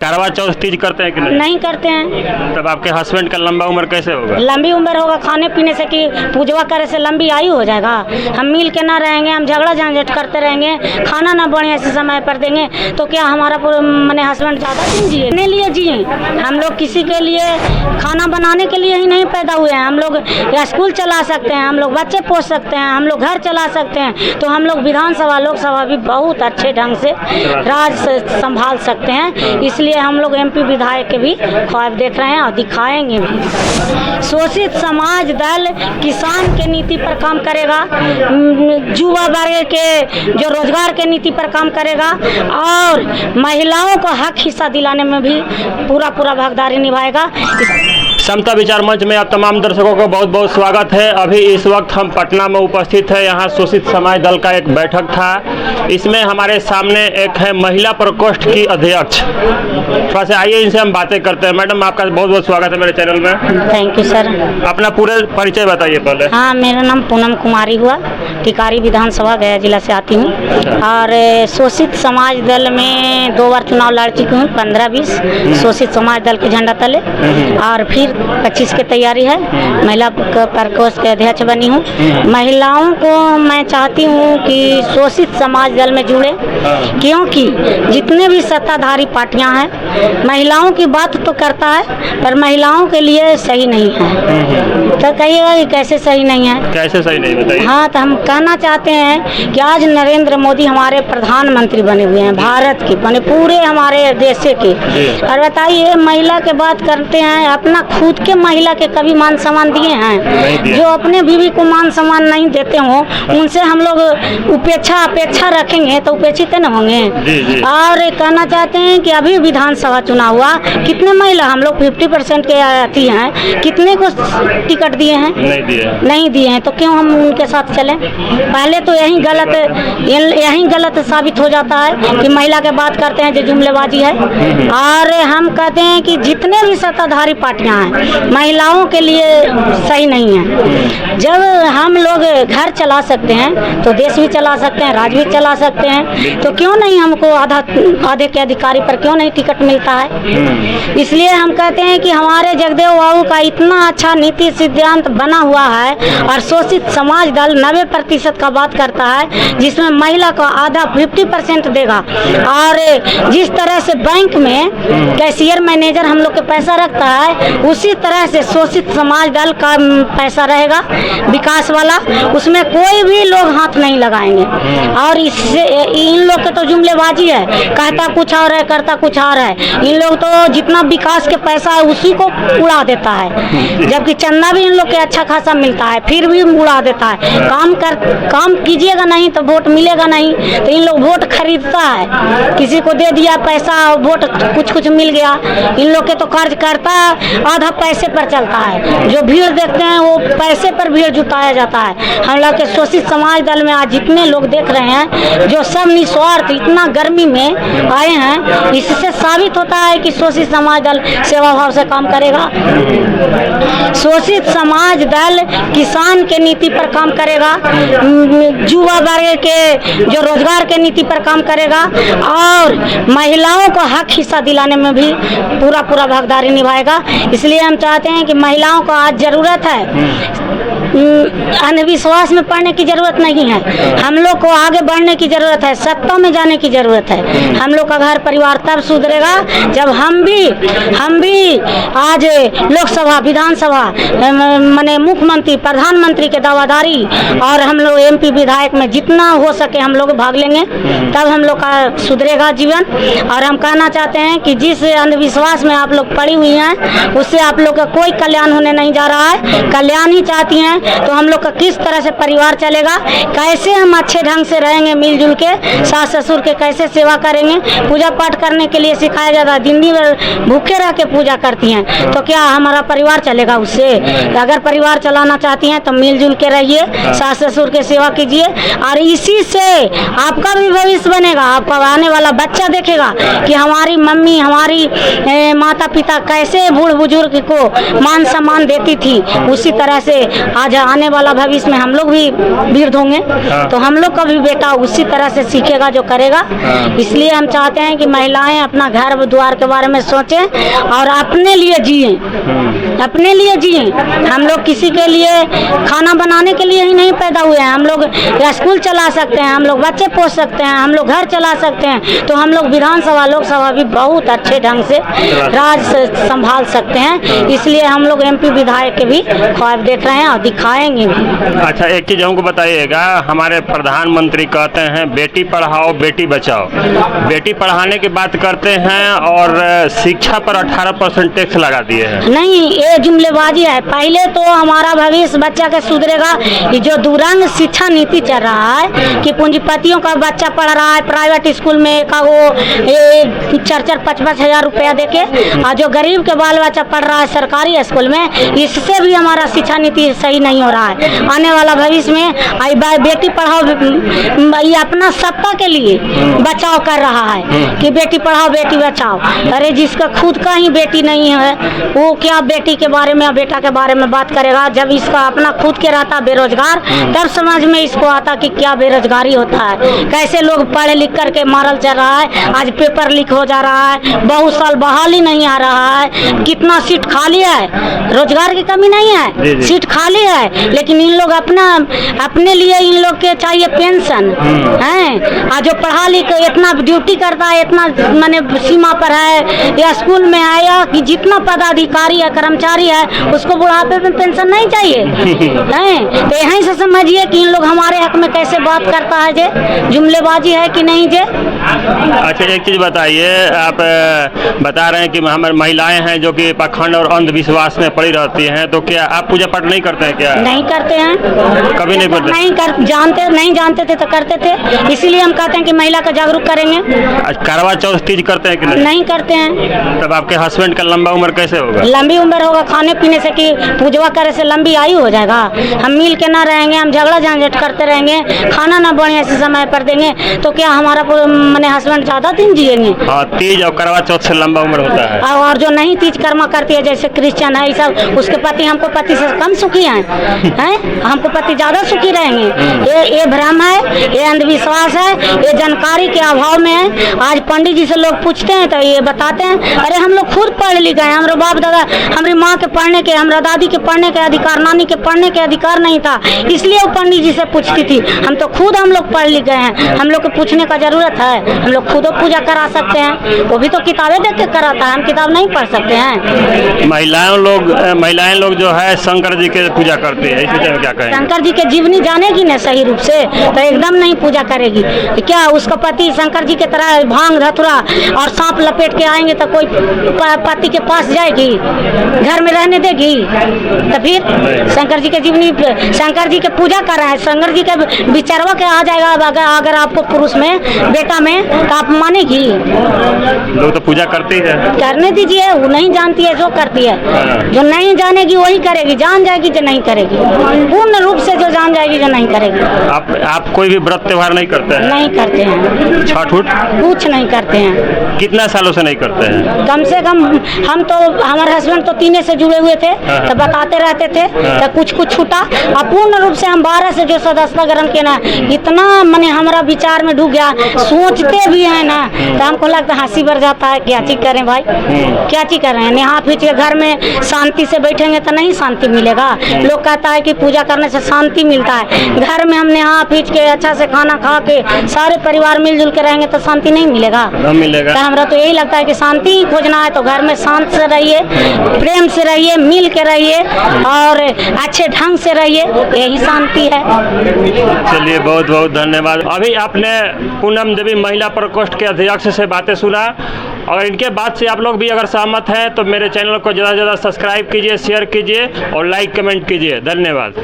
करवा चौथ तीज करते हैं कि नहीं? नहीं करते हैं। तब आपके हस्बैंड का लंबा उम्र कैसे होगा? लंबी उम्र होगा खाने पीने से कि पूजवा करे से लंबी आयु हो जाएगा। हम मिल के ना रहेंगे, हम झगड़ा झंझट करते रहेंगे, खाना ना बढ़िया से समय पर देंगे तो क्या हमारा मैंने हस्बैंड ज़्यादा दिन जिए? अपने लिए जिए। हम लोग किसी के लिए खाना बनाने के लिए ही नहीं पैदा हुए हैं। हम लोग स्कूल चला सकते हैं, हम लोग बच्चे पोस सकते हैं, हम लोग घर चला सकते हैं, तो हम लोग विधानसभा लोकसभा भी बहुत अच्छे ढंग से राज संभाल सकते हैं। इसलिए हम लोग एमपी विधायक के भी ख्वाब देख रहे हैं और दिखाएंगे भी। शोषित समाज दल किसान के नीति पर काम करेगा, युवा वर्ग के जो रोजगार के नीति पर काम करेगा और महिलाओं को हक हिस्सा दिलाने में भी पूरा भागीदारी निभाएगा। समता विचार मंच में आप तमाम दर्शकों को बहुत बहुत स्वागत है। अभी इस वक्त हम पटना में उपस्थित है। यहाँ शोषित समाज दल का एक बैठक था। इसमें हमारे सामने एक है महिला प्रकोष्ठ की अध्यक्ष। थोड़ा सा आइए इनसे हम बातें करते हैं। मैडम, आपका बहुत बहुत स्वागत है मेरे चैनल में। Thank you sir. अपना पूरे परिचय बताइए पहले। हाँ, मेरा नाम पूनम कुमारी हुआ, टिकारी विधानसभा गया जिला से आती हूँ और शोषित समाज दल में 2 बार चुनाव लड़ चुकी हूँ। 15-20 शोषित समाज दल के झंडा तले और फिर 25 की तैयारी है। महिला प्रकोष्ठ के अध्यक्ष बनी हूँ। महिलाओं को मैं चाहती हूँ कि शोषित समाज दल में जुड़े, क्योंकि जितने भी सत्ताधारी पार्टियां हैं महिलाओं की बात तो करता है पर महिलाओं के लिए सही नहीं है। तो कहिएगा कि कैसे सही नहीं है? कैसे सही नहीं बताइए। हाँ, तो हम कहना चाहते हैं कि आज नरेंद्र मोदी हमारे प्रधानमंत्री बने हुए हैं, भारत के बने, पूरे हमारे देश के। और बताइए, महिला के बात करते हैं, अपना खुद के महिला के कभी मान सम्मान दिए हैं? जो अपने बीवी को मान सम्मान नहीं देते हो उनसे हम लोग अपेक्षा रखेंगे तो उपेक्षित न होंगे। और कहना चाहते हैं कि अभी विधानसभा चुनाव हुआ, कितने महिला हम लोग 50% के आती हैं, कितने को टिकट दिए हैं? नहीं दिए हैं। तो क्यों हम उनके साथ चलें? पहले तो यही गलत साबित हो जाता है कि महिला के बात करते हैं जो जुमलेबाजी है। और हम कहते हैं कि जितने भी सत्ताधारी पार्टियां हैं महिलाओं के लिए सही नहीं है। जब हम लोग घर चला सकते हैं तो देश भी चला सकते हैं, राज्य भी चला सकते हैं, तो क्यों नहीं हमको आधे के अधिकारी पर क्यों नहीं टिकट मिलता है? इसलिए हम कहते हैं कि हमारे जगदेव बाबू का इतना अच्छा नीति सिद्धांत बना हुआ है और शोषित समाज दल 90% का बात करता है, जिसमें महिला को आधा 50% देगा। और जिस तरह से बैंक में कैशियर मैनेजर हम लोग के पैसा रखता है, उसी तरह से शोषित समाज दल का पैसा रहेगा विकास वाला, उसमें कोई भी लोग हाथ नहीं लगाएंगे। और इससे इन लोग के तो जुमलेबाजी है, कहता कुछ और है करता कुछ और है। इन लोग तो जितना विकास के पैसा है उसी को उड़ा देता है, जबकि चंदा भी इन लोग के अच्छा खासा मिलता है, फिर भी उड़ा देता है। काम कीजिएगा नहीं तो वोट मिलेगा नहीं, तो इन लोग वोट खरीदता है, किसी को दे दिया पैसा, वोट कुछ मिल गया। इन लोग के तो कार्यकर्ता आधा पैसे पर चलता है, जो भीड़ देखते हैं वो पैसे पर भीड़ जुटाया जाता है। हम लोग के शोषित समाज दल में आज जितने लोग देख रहे हैं जो सब निस्वार्थ इतना गर्मी में आए हैं, इससे साबित होता है कि शोषित समाज दल सेवा भाव से काम करेगा। शोषित समाज दल किसान के नीति पर काम करेगा, युवा वर्ग के जो रोजगार के नीति पर काम करेगा और महिलाओं को हक हिस्सा दिलाने में भी पूरा भागीदारी निभाएगा। इसलिए हम चाहते हैं कि महिलाओं को आज जरूरत है, अंधविश्वास में पड़ने की जरूरत नहीं है। हम लोग को आगे बढ़ने की जरूरत है, सत्ता में जाने की जरूरत है। हम लोग का घर परिवार तब सुधरेगा जब हम भी आज लोकसभा विधानसभा माने मुख्यमंत्री प्रधानमंत्री के दावादारी और हम लोग एमपी विधायक में जितना हो सके हम लोग भाग लेंगे, तब हम लोग का सुधरेगा जीवन। और हम कहना चाहते हैं कि जिस अंधविश्वास में आप लोग पड़ी हुई हैं उससे आप लोग का कोई कल्याण होने नहीं जा रहा है। कल्याण ही चाहती हैं तो हम लोग का किस तरह से परिवार चलेगा, कैसे हम अच्छे ढंग से रहेंगे मिलजुल के, सास ससुर के कैसे सेवा करेंगे। पूजा पाठ करने के लिए सिखाया जाता है, दिन भर भूखे रह के पूजा करती हैं, तो क्या हमारा परिवार चलेगा उससे? अगर परिवार चलाना चाहती हैं तो मिलजुल के रहिए, सास ससुर के सेवा कीजिए और इसी से आपका भी भविष्य बनेगा। आपका आने वाला बच्चा देखेगा कि हमारी मम्मी हमारी माता पिता कैसे बूढ़ बुजुर्ग को मान सम्मान देती थी, उसी तरह से आज आज आने वाला भविष्य में हम लोग भी वृद्ध होंगे, तो हम लोग का भी बेटा उसी तरह से सीखेगा जो करेगा। इसलिए हम चाहते हैं कि महिलाएं अपना घर द्वार के बारे में सोचें और अपने लिए जिएं, अपने लिए जिएं। हम लोग किसी के लिए खाना बनाने के लिए ही नहीं पैदा हुए हैं। हम लोग स्कूल चला सकते हैं, हम लोग बच्चे पोस सकते हैं, हम लोग घर चला सकते हैं, तो हम लोग विधानसभा लोकसभा भी बहुत अच्छे ढंग से राज संभाल सकते हैं। इसलिए हम लोग MP विधायक के भी ख्वाब देख रहे हैं और दिखाएंगे भी। अच्छा, एक चीज़ हमको बताइएगा, हमारे प्रधानमंत्री कहते हैं बेटी पढ़ाओ बेटी बचाओ, बेटी पढ़ाने की बात करते हैं और शिक्षा पर 18% टैक्स लगा दिए हैं। नहीं, ये जुमलेबाजी है। पहले तो हमारा भविष्य बच्चा के सुधरेगा। ये जो दूरंग शिक्षा नीति चल रहा है कि पूंजीपतियों का बच्चा पढ़ रहा है प्राइवेट स्कूल में का वो 4-5 हजार रुपया देके, और जो गरीब के बाल बच्चा पढ़ रहा है सरकारी स्कूल में, इससे भी हमारा शिक्षा नीति सही नहीं हो रहा है। आने वाला भविष्य में बेटी पढ़ाओ ये अपना सत्ता के लिए बचाव कर रहा है कि बेटी पढ़ाओ बेटी बचाओ। अरे जिसका खुद का ही बेटी नहीं है वो क्या बेटी के बारे में बेटा के बारे में बात करेगा। जब इसका अपना खुद के रहता बेरोजगार, तब समझ में इसको आता कि क्या बेरोजगारी होता है, कैसे लोग पढ़े लिख करके मारल चल रहा है। आज पेपर लीक हो जा रहा है, बहुत साल बहाली नहीं आ रहा है, कितना सीट खाली है। रोजगार की कमी नहीं है, सीट खाली है, लेकिन इन लोग अपने लिए इन लोग के चाहिए पेंशन है। आज जो पढ़ा लिख इतना ड्यूटी करता है, इतना माने सीमा पर है या स्कूल में है या कि जितना पदाधिकारी है कर्मचारी है, उसको बुढ़ापे में पेंशन नहीं चाहिए है। तो यहीं से समझिए कि इन लोग हमारे हक में कैसे बात करता है। जे जुमलेबाजी है कि नहीं जे। अच्छा, एक चीज़ बताइए, आप बता रहे हैं कि हमारे महिलाएं हैं जो कि पाखंड और अंधविश्वास में पड़ी रहती हैं, तो क्या आप पूजा पाठ नहीं करते हैं? क्या नहीं करते हैं, कभी नहीं करते? नहीं जानते थे तो करते थे। इसीलिए हम कहते हैं कि महिला को जागरूक करेंगे। करवा चौथ तीज करते हैं कि नहीं? नहीं करते हैं। तब आपके हस्बैंड का लंबा उम्र कैसे होगा? लंबी उम्र होगा खाने पीने से कि पूजवा करे से लंबी आयु हो जाएगा। हम मिल के ना रहेंगे, हम झगड़ा झंझट करते रहेंगे, खाना ना बढ़िया से समय पर देंगे, तो क्या हमारा मैंने हस्बैंड ज्यादा दिन जिएंगे? हाँ, तीज और करवा चौथ से लंबा उम्र होता है। और जो नहीं तीज कर्मा करती है जैसे क्रिश्चियन है सब, उसके पति हमको पति से कम सुखी हैं, हमको पति ज्यादा सुखी रहेंगे। ये भ्रम है, ये अंधविश्वास है, ये जानकारी के अभाव में है। आज पंडित जी से लोग पूछते हैं तो ये बताते हैं अरे हम लोग खुद पढ़ लिख गए, हमारे बाप दादा, हमारी माँ के पढ़ने के, हमारा दादी के पढ़ने के अधिकार, नानी के पढ़ने के अधिकार नहीं था, इसलिए वो पंडित जी से पूछती थी। हम तो खुद हम लोग पढ़ लिख गए हैं, हम लोग को पूछने का जरूरत है? हम लोग खुद पूजा करा सकते हैं, वो भी तो किताबें देख के कराता है, हम किताब नहीं पढ़ सकते हैं। महिलाएं लोग जो है शंकर जी के पूजा करती है, इस विषय में क्या कहेंगे? शंकर जी के जीवनी जानेगी ना सही रूप से तो एकदम नहीं पूजा करेगी। क्या उसका पति शंकर जी के तरह भांग धतुरा और सांप लपेट के आएंगे तो कोई पति के पास जाएगी, घर में रहने देगी? तो फिर शंकर जी के जीवनी, शंकर जी के पूजा कर रहे हैं, शंकर जी के विचारवा के आ जाएगा अगर आपको पुरुष में बेटा में, तो आप मानेगी? लोग तो पूजा करते ही है। करने दीजिए, वो नहीं जानती है जो करती है, जो नहीं जानेगी वही करेगी, जान जाएगी जो नहीं करेगी, पूर्ण रूप से जो जान जाएगी जो नहीं करेगी। आप कोई भी व्रत त्योहार नहीं करते हैं? नहीं करते हैं। छठ उठ कुछ नहीं करते हैं। कितना सालों से नहीं करते हैं? कम से कम हम तो, हमारे हस्बैंड तो 3 से जुड़े हुए थे, तो बताते रहते थे, तो कुछ छूटा। और पूर्ण रूप से हम 12 से जो सदस्यता ग्रहण किया ना, इतना मैंने हमारा विचार में डूब गया, सोचते भी है ना तो हमको लगता है हंसी भर जाता है। क्या चीज करें भाई, क्या चीज कर रहे हैं? यहाँ पीछे के घर में शांति से बैठेंगे तो नहीं शांति मिलेगा। लोग कहता है कि पूजा करने से शांति मिलता है, घर में हमने यहाँ पीछ के अच्छा से खाना खा के सारे परिवार मिलजुल के रहेंगे तो शांति नहीं मिलेगा। मिलेगा। तो हमारा तो यही लगता है कि शांति ही खोजना है, तो घर में शांत से रहिए, प्रेम से रहिए, मिल के रहिए और अच्छे ढंग से रहिए, यही शांति है। चलिए, बहुत बहुत धन्यवाद। अभी आपने पूनम देवी महिला प्रकोष्ठ के अध्यक्ष से बातें सुना, और इनके बात से आप लोग भी अगर सहमत हैं तो मेरे चैनल को ज़्यादा से ज़्यादा सब्सक्राइब कीजिए, शेयर कीजिए और लाइक कमेंट कीजिए। धन्यवाद।